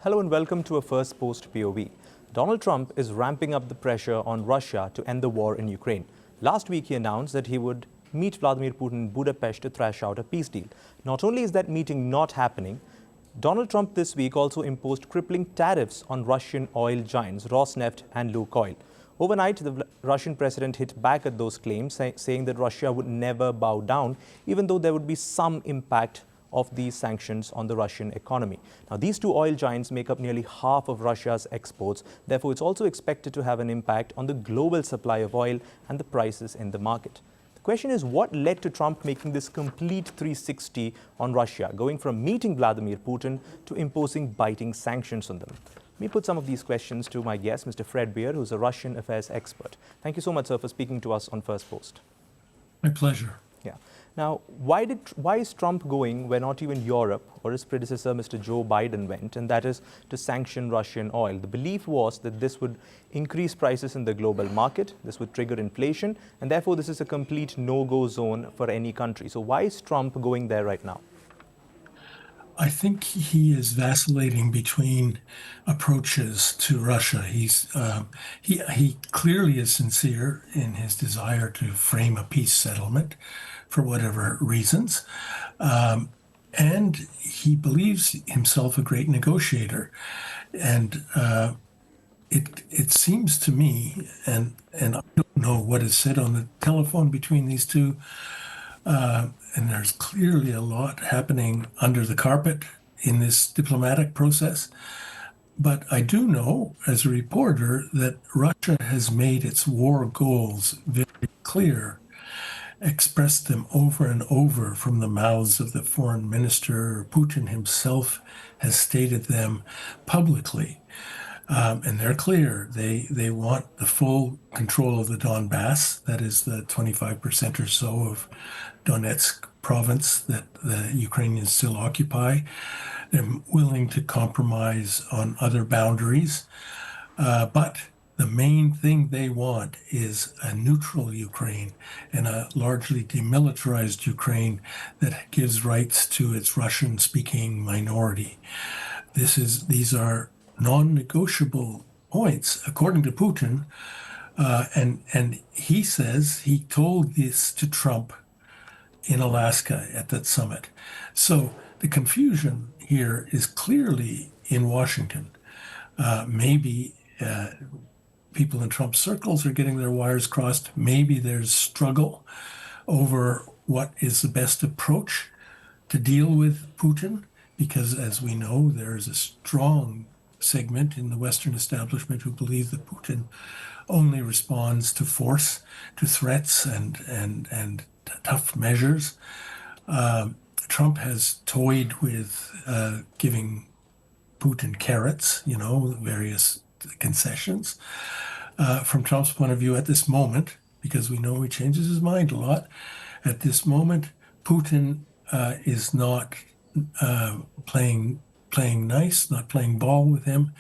Hello and welcome to a Firstpost POV. Donald Trump is ramping up the pressure on Russia to end the war in Ukraine. Last week, he announced that he would meet Vladimir Putin in Budapest to thrash out a peace deal. Not only is that meeting not happening, Donald Trump this week also imposed crippling tariffs on Russian oil giants Rosneft and Lukoil. Overnight, the Russian president hit back at those claims, saying that Russia would never bow down, even though there would be some impact of these sanctions on the Russian economy. Now, these two oil giants make up nearly half of Russia's exports. Therefore, it's also expected to have an impact on the global supply of oil and the prices in the market. The question is, what led to Trump making this complete 360 on Russia, going from meeting Vladimir Putin to imposing biting sanctions on them? Let me put some of these questions to my guest, Mr. Fred Weir, who's a Russian affairs expert. Thank you so much, sir, for speaking to us on Firstpost. My pleasure. Yeah. Now, why is Trump going where not even Europe or his predecessor, Mr. Joe Biden, went, and that is to sanction Russian oil? The belief was that this would increase prices in the global market, this would trigger inflation, and therefore this is a complete no-go zone for any country. So why is Trump going there right now? I think he is vacillating between approaches to Russia. He clearly is sincere in his desire to frame a peace settlement for whatever reasons. And he believes himself a great negotiator. And it seems to me, and I don't know what is said on the telephone between these two, and there's clearly a lot happening under the carpet in this diplomatic process. But I do know, as a reporter, that Russia has made its war goals very clear, expressed them over and over from the mouths of the foreign minister. Putin himself has stated them publicly. And they're clear. They want the full control of the Donbass, that is the 25% or so of Donetsk province that the Ukrainians still occupy. They're willing to compromise on other boundaries. But the main thing they want is a neutral Ukraine and a largely demilitarized Ukraine that gives rights to its Russian-speaking minority. These are non-negotiable points, according to Putin, and he says he told this to Trump in Alaska at that summit. So the confusion here is clearly in Washington. Maybe people in Trump's circles are getting their wires crossed. Maybe there's struggle over what is the best approach to deal with Putin, because as we know, there is a strong segment in the Western establishment who believe that Putin only responds to force, to threats and tough measures. Trump has toyed with giving Putin carrots, various concessions. From Trump's point of view at this moment, because we know he changes his mind a lot, at this moment, Putin is not playing nice, not playing ball with him,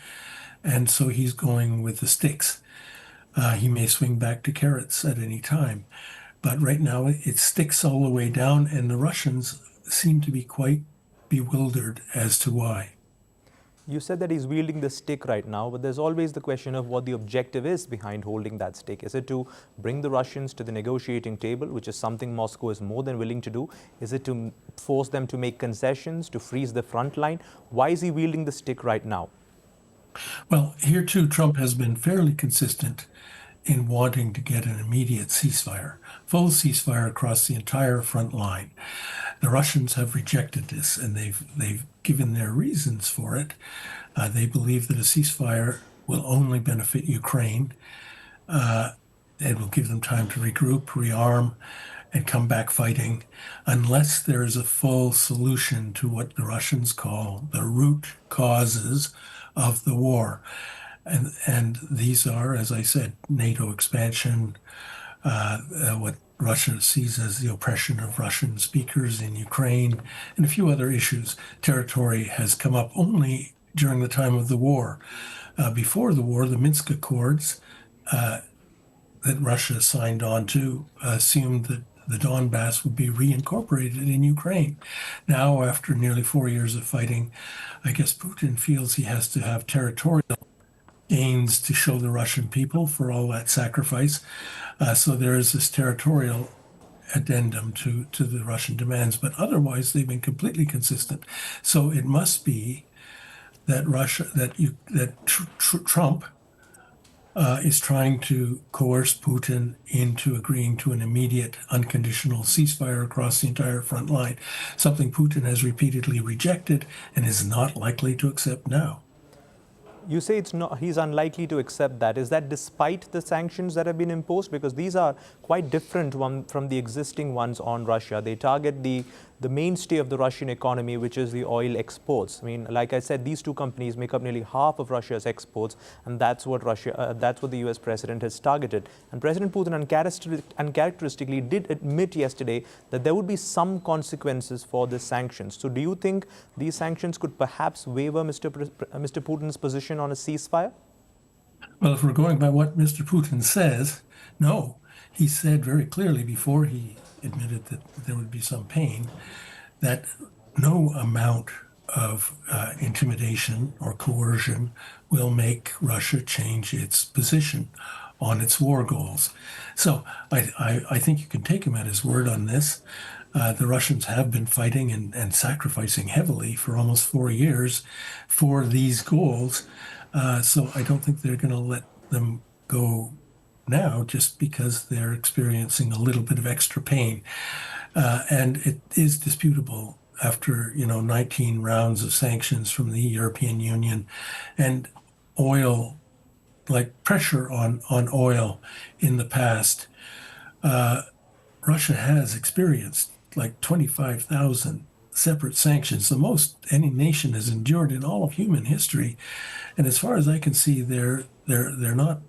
and so he's going with the sticks. He may swing back to carrots at any time, but right now it sticks all the way down, and the Russians seem to be quite bewildered as to why. You said that he's wielding the stick right now, but there's always the question of what the objective is behind holding that stick. Is it to bring the Russians to the negotiating table, which is something Moscow is more than willing to do? Is it to force them to make concessions, to freeze the front line? Why is he wielding the stick right now? Well, here too, Trump has been fairly consistent in wanting to get an immediate ceasefire, full ceasefire across the entire front line. The Russians have rejected this, and they've given their reasons for it. They believe that a ceasefire will only benefit Ukraine. It will give them time to regroup, rearm, and come back fighting, unless there is a full solution to what the Russians call the root causes of the war. And these are, as I said, NATO expansion, what Russia sees as the oppression of Russian speakers in Ukraine, and a few other issues. Territory has come up only during the time of the war. Before the war, the Minsk Accords that Russia signed on to assumed that the Donbass would be reincorporated in Ukraine. Now, after nearly 4 years of fighting, I guess Putin feels he has to have territorial gains to show the Russian people for all that sacrifice. So there is this territorial addendum to the Russian demands, but otherwise they've been completely consistent. So it must be that Trump is trying to coerce Putin into agreeing to an immediate, unconditional ceasefire across the entire front line, something Putin has repeatedly rejected and is not likely to accept now. You say he's unlikely to accept that. Is that despite the sanctions that have been imposed? Because these are quite different from the existing ones on Russia. They target the mainstay of the Russian economy, which is the oil exports. I mean, like I said, these two companies make up nearly half of Russia's exports, and that's what the U.S. president has targeted. And President Putin uncharacteristically did admit yesterday that there would be some consequences for the sanctions. So do you think these sanctions could perhaps waver Mr. Putin's position on a ceasefire? Well, if we're going by what Mr. Putin says, no. He said very clearly before he admitted that there would be some pain, that no amount of intimidation or coercion will make Russia change its position on its war goals. So I think you can take him at his word on this. The Russians have been fighting and sacrificing heavily for almost 4 years for these goals. So I don't think they're going to let them go now just because they're experiencing a little bit of extra pain. And it is disputable after, 19 rounds of sanctions from the European Union and oil, like pressure on oil in the past. Russia has experienced like 25,000 separate sanctions, the most any nation has endured in all of human history. And as far as I can see, they're not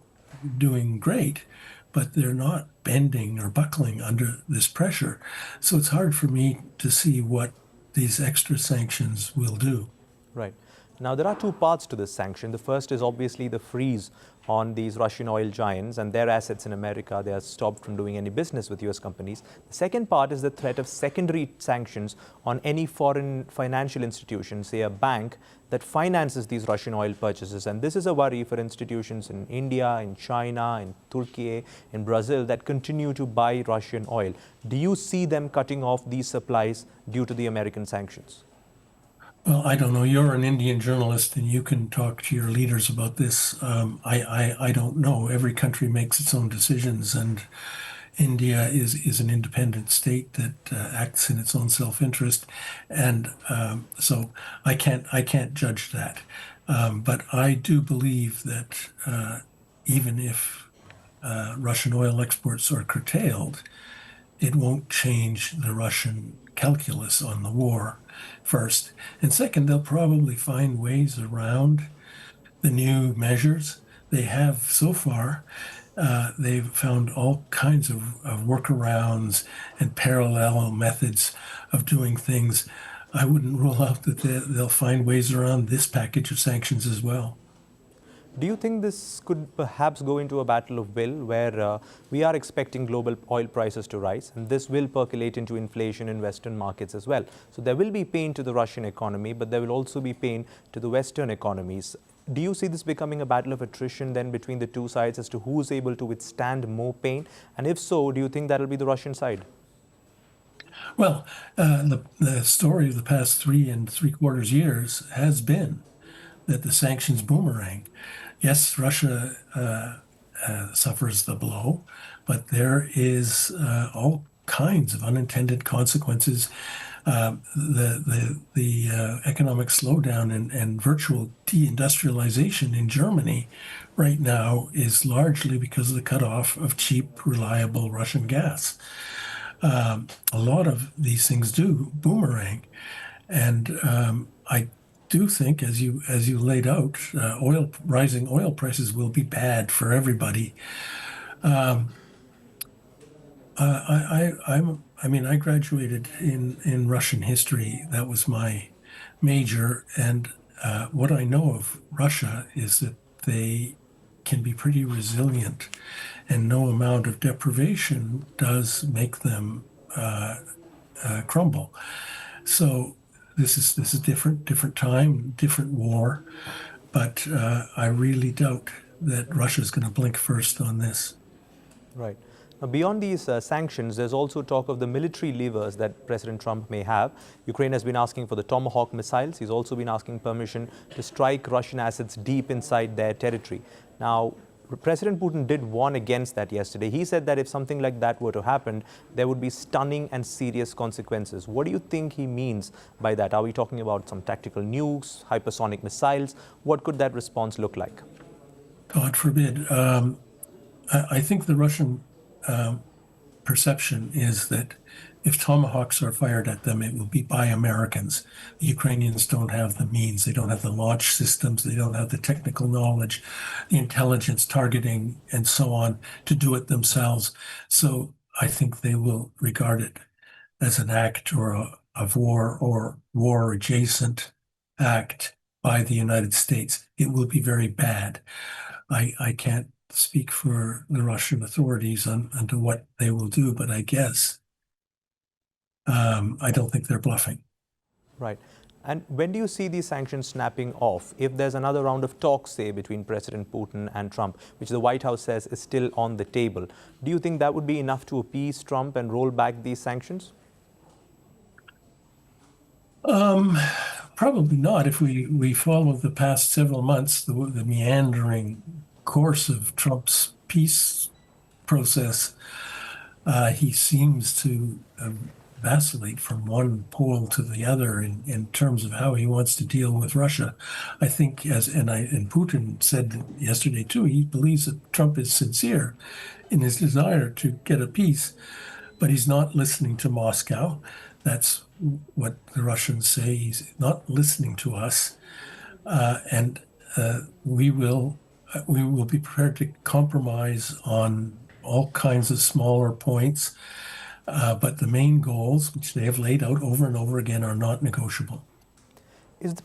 doing great, but they're not bending or buckling under this pressure. So it's hard for me to see what these extra sanctions will do. Right. Now, there are two parts to this sanction. The first is obviously the freeze on these Russian oil giants and their assets in America. They are stopped from doing any business with U.S. companies. The second part is the threat of secondary sanctions on any foreign financial institution, say a bank, that finances these Russian oil purchases. And this is a worry for institutions in India, in China, in Turkey, in Brazil that continue to buy Russian oil. Do you see them cutting off these supplies due to the American sanctions? Well, I don't know. You're an Indian journalist and you can talk to your leaders about this. I don't know. Every country makes its own decisions, and India is an independent state that acts in its own self-interest. And so I can't judge that. But I do believe that even if Russian oil exports are curtailed, it won't change the Russian calculus on the war, first. And second, they'll probably find ways around the new measures. They have so far. They've found all kinds of workarounds and parallel methods of doing things. I wouldn't rule out that they'll find ways around this package of sanctions as well. Do you think this could perhaps go into a battle of will where we are expecting global oil prices to rise, and this will percolate into inflation in Western markets as well? So there will be pain to the Russian economy, but there will also be pain to the Western economies. Do you see this becoming a battle of attrition then between the two sides as to who is able to withstand more pain? And if so, do you think that will be the Russian side? Well, the story of the past 3.75 years has been that the sanctions boomerang. Yes, Russia suffers the blow, but there is all kinds of unintended consequences. The economic slowdown and virtual deindustrialization in Germany right now is largely because of the cutoff of cheap, reliable Russian gas. A lot of these things do boomerang, and I do think, as you laid out, rising oil prices will be bad for everybody. I graduated in Russian history. That was my major, and what I know of Russia is that they can be pretty resilient, and no amount of deprivation does make them crumble. So this is different time, different war, but I really doubt that Russia's going to blink first on this. Right. Now, beyond these sanctions, there's also talk of the military levers that President Trump may have. Ukraine has been asking for the Tomahawk missiles. He's also been asking permission to strike Russian assets deep inside their territory. Now, President Putin did warn against that yesterday. He said that if something like that were to happen, there would be stunning and serious consequences. What do you think he means by that? Are we talking about some tactical nukes, hypersonic missiles? What could that response look like? God forbid. I think the Russian perception is that if tomahawks are fired at them, it will be by Americans. The Ukrainians don't have the means. They don't have the launch systems. They don't have the technical knowledge, the intelligence targeting, and so on to do it themselves. So I think they will regard it as an act of war or war-adjacent act by the United States. It will be very bad. I can't speak for the Russian authorities on what they will do, but I guess I don't think they're bluffing. Right. And when do you see these sanctions snapping off? If there's another round of talks, say, between President Putin and Trump, which the White House says is still on the table, do you think that would be enough to appease Trump and roll back these sanctions? Probably not. If we follow the past several months, the meandering course of Trump's peace process, he seems to vacillate from one pole to the other in terms of how he wants to deal with Russia. I think, and Putin said yesterday too, he believes that Trump is sincere in his desire to get a peace, but he's not listening to Moscow. That's what the Russians say. He's not listening to us, and we will be prepared to compromise on all kinds of smaller points. But the main goals, which they have laid out over and over again, are not negotiable.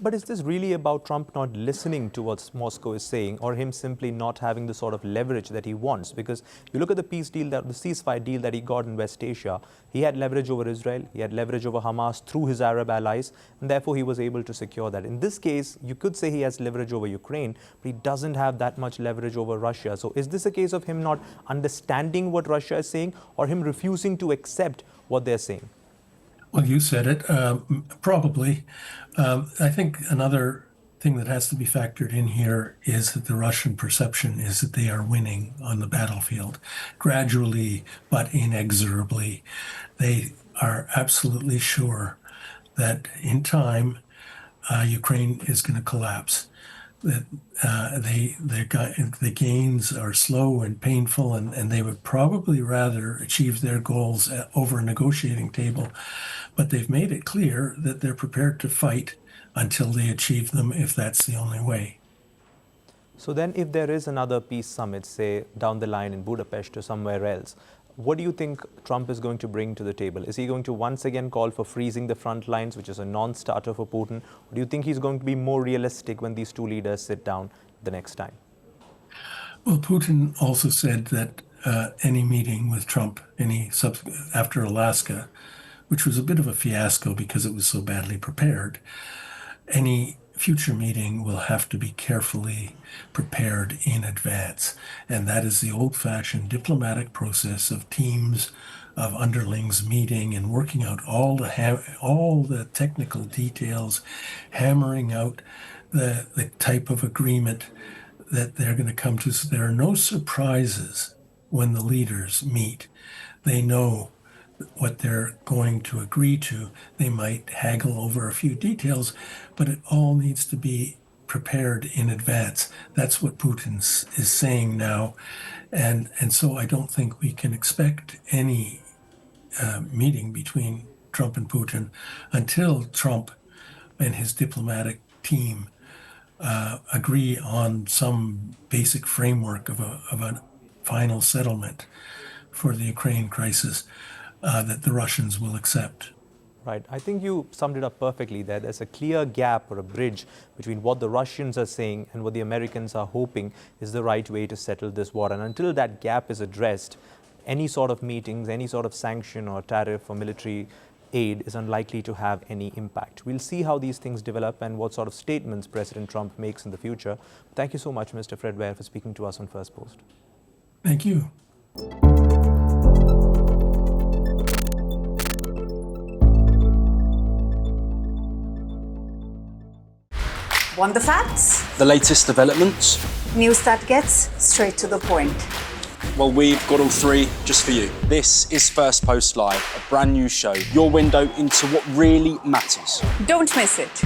But is this really about Trump not listening to what Moscow is saying, or him simply not having the sort of leverage that he wants? Because you look at the peace deal, the ceasefire deal that he got in West Asia, he had leverage over Israel, he had leverage over Hamas through his Arab allies, and therefore he was able to secure that. In this case, you could say he has leverage over Ukraine, but he doesn't have that much leverage over Russia. So is this a case of him not understanding what Russia is saying, or him refusing to accept what they're saying? Well, you said it, probably. I think another thing that has to be factored in here is that the Russian perception is that they are winning on the battlefield. Gradually, but inexorably, they are absolutely sure that in time, Ukraine is going to collapse. That the gains are slow and painful, and they would probably rather achieve their goals over a negotiating table. But they've made it clear that they're prepared to fight until they achieve them, if that's the only way. So then if there is another peace summit, say, down the line in Budapest or somewhere else, what do you think Trump is going to bring to the table? Is he going to once again call for freezing the front lines, which is a non-starter for Putin? Or do you think he's going to be more realistic when these two leaders sit down the next time? Well, Putin also said that any meeting with Trump, after Alaska, which was a bit of a fiasco because it was so badly prepared, any future meeting will have to be carefully prepared in advance. And that is the old-fashioned diplomatic process of teams of underlings meeting and working out all the technical details, hammering out the type of agreement that they're going to come to. So there are no surprises when the leaders meet. They know what they're going to agree to. They might haggle over a few details, but it all needs to be prepared in advance. That's what Putin is saying now. And so I don't think we can expect any meeting between Trump and Putin until Trump and his diplomatic team agree on some basic framework of a final settlement for the Ukraine crisis that the Russians will accept. Right. I think you summed it up perfectly there. There's a clear gap or a bridge between what the Russians are saying and what the Americans are hoping is the right way to settle this war. And until that gap is addressed, any sort of meetings, any sort of sanction or tariff or military aid is unlikely to have any impact. We'll see how these things develop and what sort of statements President Trump makes in the future. Thank you so much, Mr. Fred Weir, for speaking to us on First Post. Thank you. Want the facts? The latest developments? News that gets straight to the point. Well, we've got all three just for you. This is Firstpost Live, a brand new show, your window into what really matters. Don't miss it.